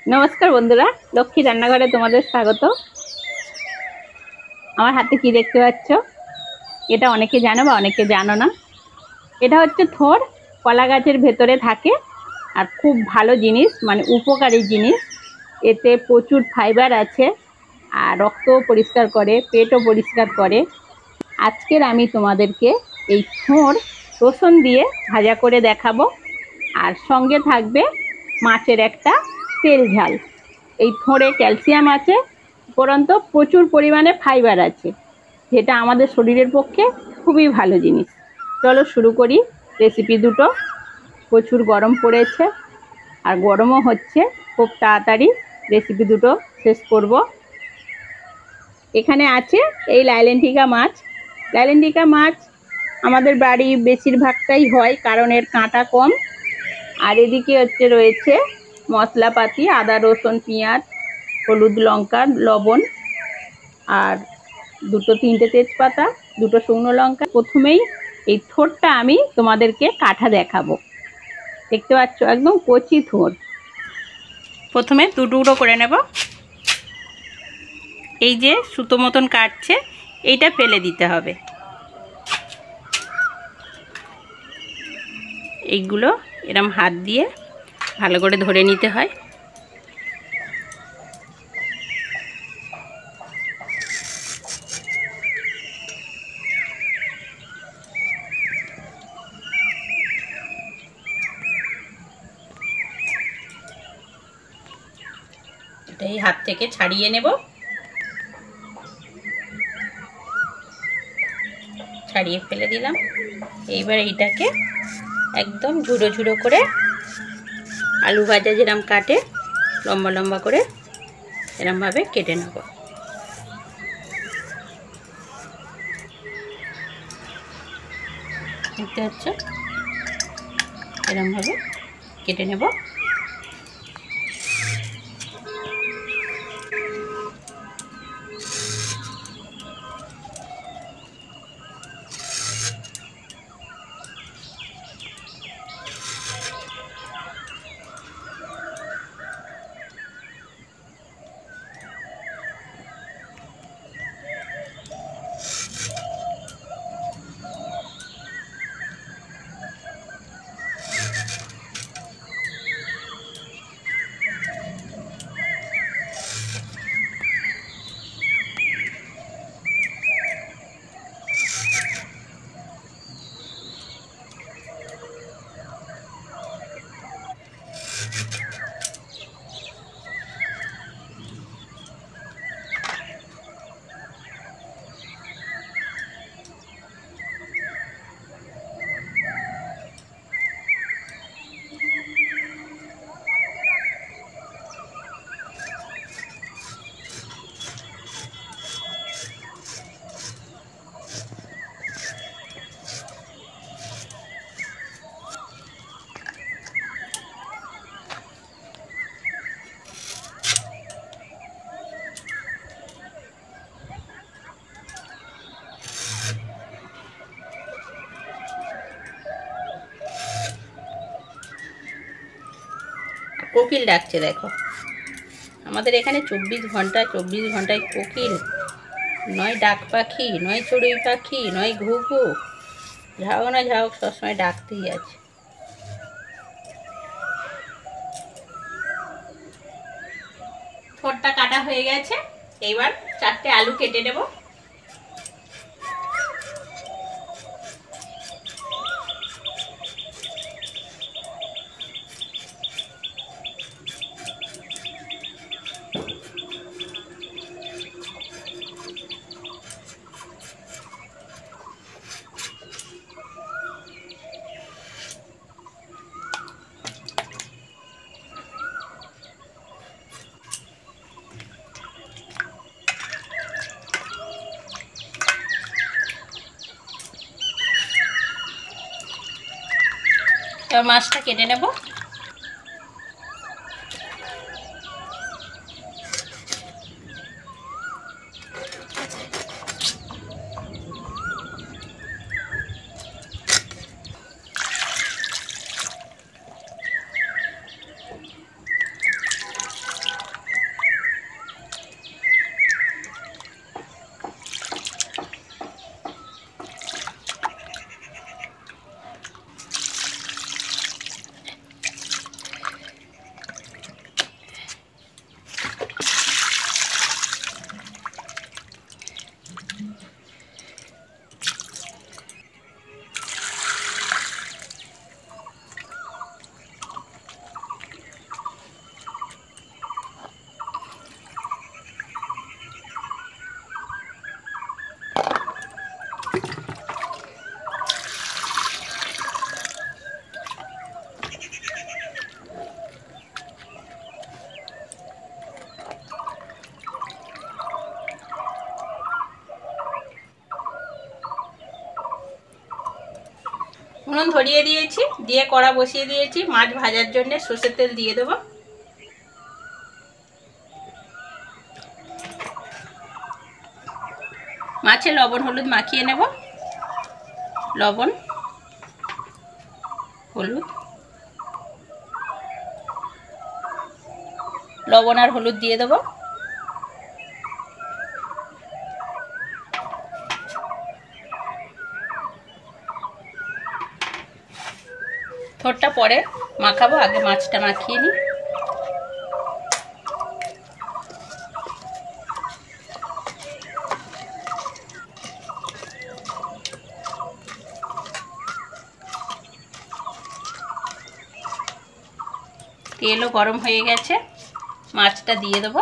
নমস্কার বন্ধুরা, লক্ষ্মী রান্নাঘরে তোমাদের স্বাগত। আমার হাতে কি দেখতে পাচ্ছ? এটা অনেকে জানো বা অনেকে জানো না। এটা হচ্ছে থোড়। কলা গাছের ভেতরে থাকে আর খুব ভালো জিনিস, মানে উপকারী জিনিস। এতে প্রচুর ফাইবার আছে আর রক্তও পরিষ্কার করে, পেটও পরিষ্কার করে। আজকের আমি তোমাদেরকে এই থোড় রসুন দিয়ে ভাজা করে দেখাবো, আর সঙ্গে থাকবে মাছের একটা তেল ঝাল। এই থোড়ে ক্যালসিয়াম আছে, উপরন্ত প্রচুর পরিমাণে ফাইবার আছে, যেটা আমাদের শরীরের পক্ষে খুবই ভালো জিনিস। চলো শুরু করি রেসিপি দুটো। প্রচুর গরম পড়েছে আর গরমও হচ্ছে, খুব তাড়াতাড়ি রেসিপি দুটো শেষ করব। এখানে আছে এই লাইলেন্টিকা মাছ। লাইলেন্টিকা মাছ আমাদের বাড়ি বেশিরভাগটাই হয়, কারণ এর কাঁটা কম। আর এদিকে রয়েছে মশলাপাতি, আদা রসুন পেঁয়াজ, হলুদ লঙ্কা লবণ, আর দুটো তিনটে তেজপাতা, দুটো শুকনো লঙ্কা। প্রথমেই এই থোড়টা আমি তোমাদেরকে কাটা দেখাবো। দেখতে পাচ্ছ একদম কচি থোড়। প্রথমে দু টুকরো করে নেব। এই যে সুতো মতন কাটছে, এইটা ফেলে দিতে হবে। এইগুলো এরম হাত দিয়ে ভালো করে ধরে নিতে হয়। এটা এই হাত থেকে ছাড়িয়ে নেব। ছাড়িয়ে ফেলে দিলাম। এইবার এইটাকে একদম ঝুড়ো ঝুড়ো করে, আলু ভাজা যেরকম কাটে লম্বা লম্বা করে, এরমভাবে কেটে নেব। দেখতে পাচ্ছ, এরমভাবে কেটে নেব। কোকিল ডাকছে দেখো। আমাদের এখানে 24 ঘন্টায় কোকিল, নয় ডাক পাখি, নয় চড়ুই পাখি, নয় ঘুঘু, ঝাউক না ঝাউক সবসময় ডাকতেই আছে। থোড়টা কাটা হয়ে গেছে। এইবার 4টে আলু কেটে নেব। এবার মাছটা কেটে নেব। উনুন ধরিয়ে দিয়েছি, দিয়ে কড়া বসিয়ে দিয়েছি। মাছ ভাজার জন্য সরষের তেল দিয়ে দেবো। মাছে লবণ হলুদ মাখিয়ে নেব। লবণ হলুদ, লবণ আর হলুদ দিয়ে দেবো। থোড়টা পরে মাখাবো, আগে মাছটা মাখিয়ে নিই। তেলও গরম হয়ে গেছে, মাছটা দিয়ে দেবো।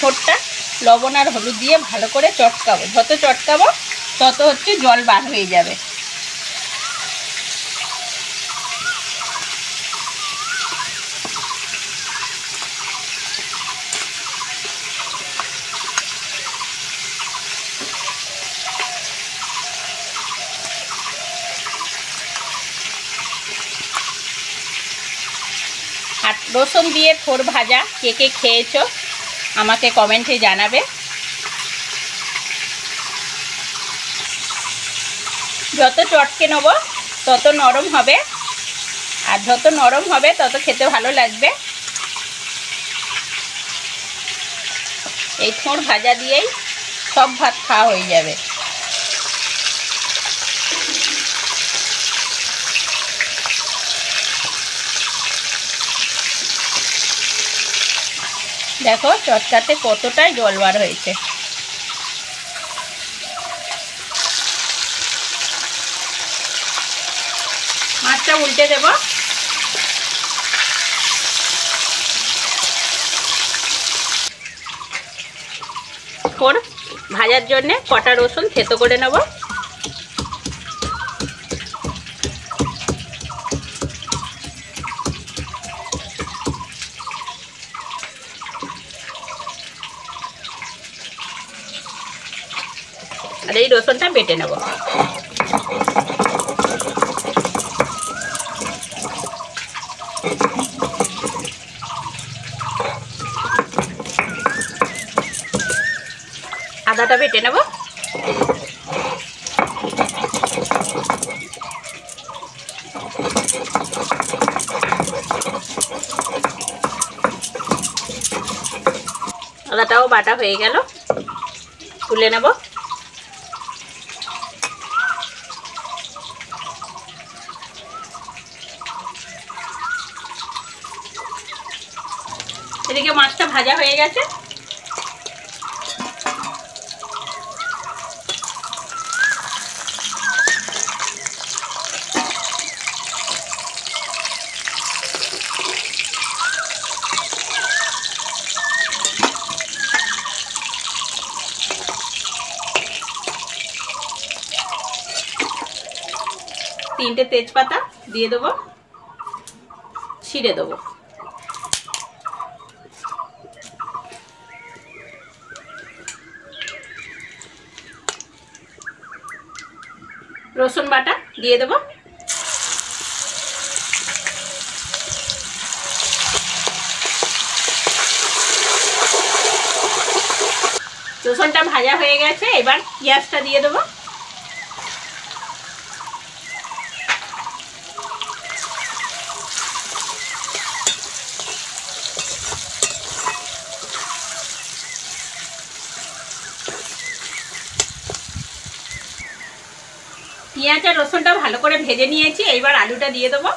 ঠোঁটটা লবণ আর হলুদ দিয়ে ভালো করে চটকাবো। যত চটকাবো তত জল বার হয়ে যাবে। আর রসুন দিয়ে থোড় ভাজা কে কে খেয়েছো আমাকে কমেন্টে জানাবে। যত চটকে নেব তত নরম হবে, আর যত নরম হবে তত খেতে ভালো লাগবে। এই থোড় ভাজা দিয়েই সব ভাত খাওয়া হয়ে যাবে। দেখো চটকাতে কতটাই জল বার হয়েছে। মাছটা উল্টে দেব। থোড় ভাজার জন্য কটা রসুন থেতো করে নেব। আর এই রসুনটা বেটে নেব। আদাটা বেটে নেব। আদাটাও বাটা হয়ে গেল, তুলে নেব। এদিকে মাছটা ভাজা হয়ে গেছে। তিনটে তেজপাতা দিয়ে দেবো, ছিঁড়ে দেবো। রসুন বাটা দিয়ে দেবো। রসুনটা ভাজা হয়ে গেছে, এবার পেঁয়াজটা দিয়ে দেবো। পেঁয়াজ আর রসুনটা ভালো করে ভেজে নিয়েছি, এইবার আলুটা দিয়ে দেবো।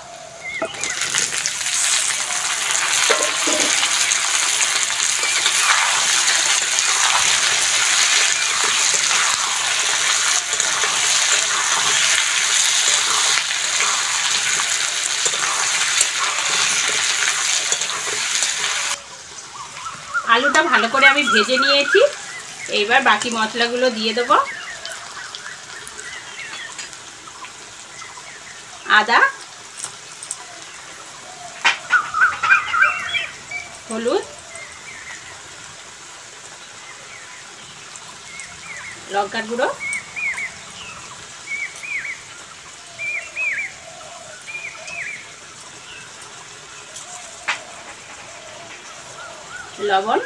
ভালো করে আমি ভেজে নিয়েছি। এইবার বাকি মশলাগুলো দিয়ে দেব। আদা, হলুদ, লঙ্কার গুঁড়ো, লবণ,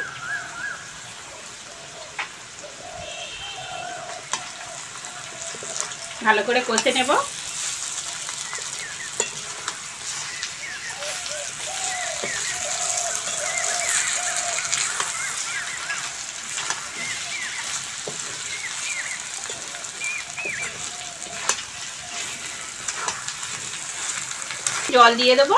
ভালো করে কষে নেব। জল দিয়ে দেবো।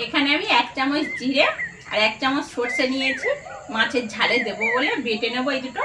এখানে আমি 1 চামচ জিরে আর 1 চামচ সরষে নিয়েছি, মাছের ঝালে দেবো বলে বেটে নেবো এই দুটো।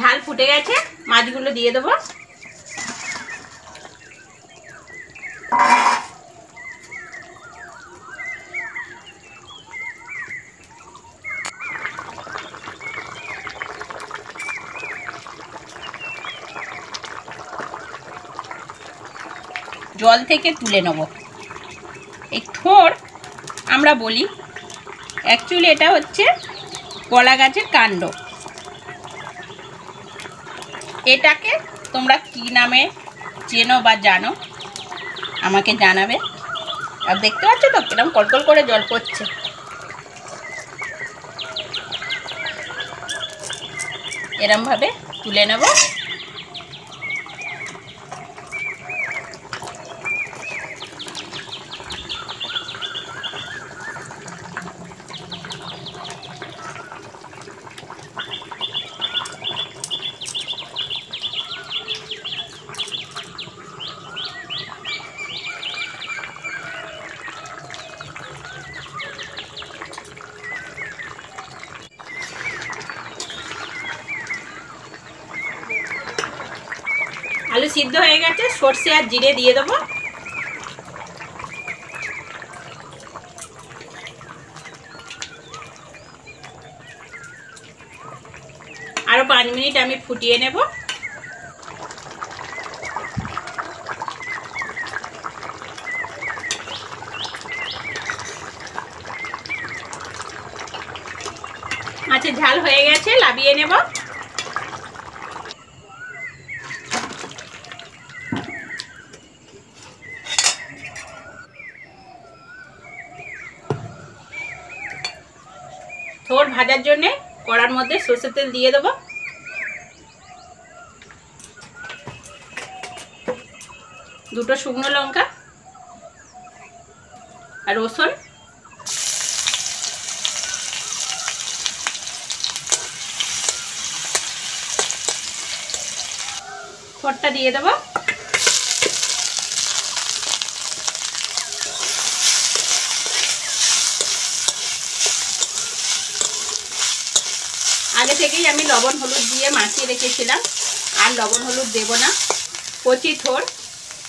ঝাল ফুটে গেছে, মাছগুলো দিয়ে দেবো। জল থেকে তুলে নেব। এই থোড় আমরা বলি, অ্যাকচুয়ালি এটা হচ্ছে কলা গাছের কাণ্ড। এটাকে তোমরা কি নামে চেনো বা জানো আমাকে জানাবে। আর দেখতে পাচ্ছ তো কিরকম কলকল করে জল পড়ছে। এরমভাবে তুলে নেব। আলু সিদ্ধ হয়ে গেছে, সরষে আর জিরে দিয়ে দেবো। আরো 5 মিনিট আমি ফুটিয়ে নেব। মাছের ঝাল হয়ে গেছে, নামিয়ে নেব। থোড় ভাজার জন্য কড়ার মধ্যে সরষের তেল দিয়ে দেবো। দুটো শুকনো লঙ্কা আর রসুন, থোড়টা দিয়ে দেবো। আগে থেকেই আমি লবণ হলুদ দিয়ে মাখিয়ে রেখেছিলাম, আর লবণ হলুদ দেব না। কচি থোড়,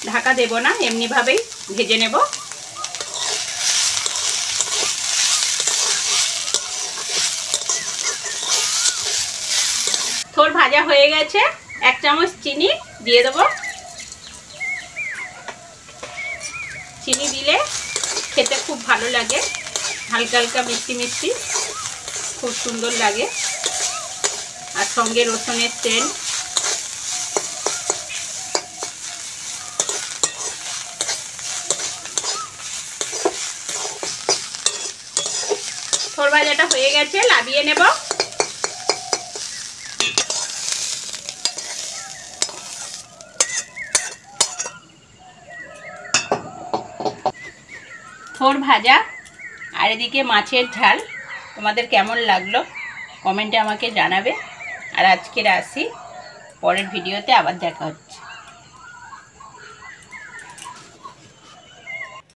ঢাকা দেব না, এমনিভাবেই ভেজে নেব। থোড় ভাজা হয়ে গেছে, 1 চামচ চিনি দিয়ে দেব। চিনি দিলে খেতে খুব ভালো লাগে, হালকা হালকা মিষ্টি মিষ্টি, খুব সুন্দর লাগে। আর সঙ্গে রসুনের তেল, থোর ভাজাটা হয়ে গেছে, নামিয়ে নেব। থোর ভাজা আর এদিকে মাছের ঝাল তোমাদের কেমন লাগলো কমেন্টে আমাকে জানাবে। আর আজকের আসি, পরের ভিডিওতে আবার দেখা হচ্ছে।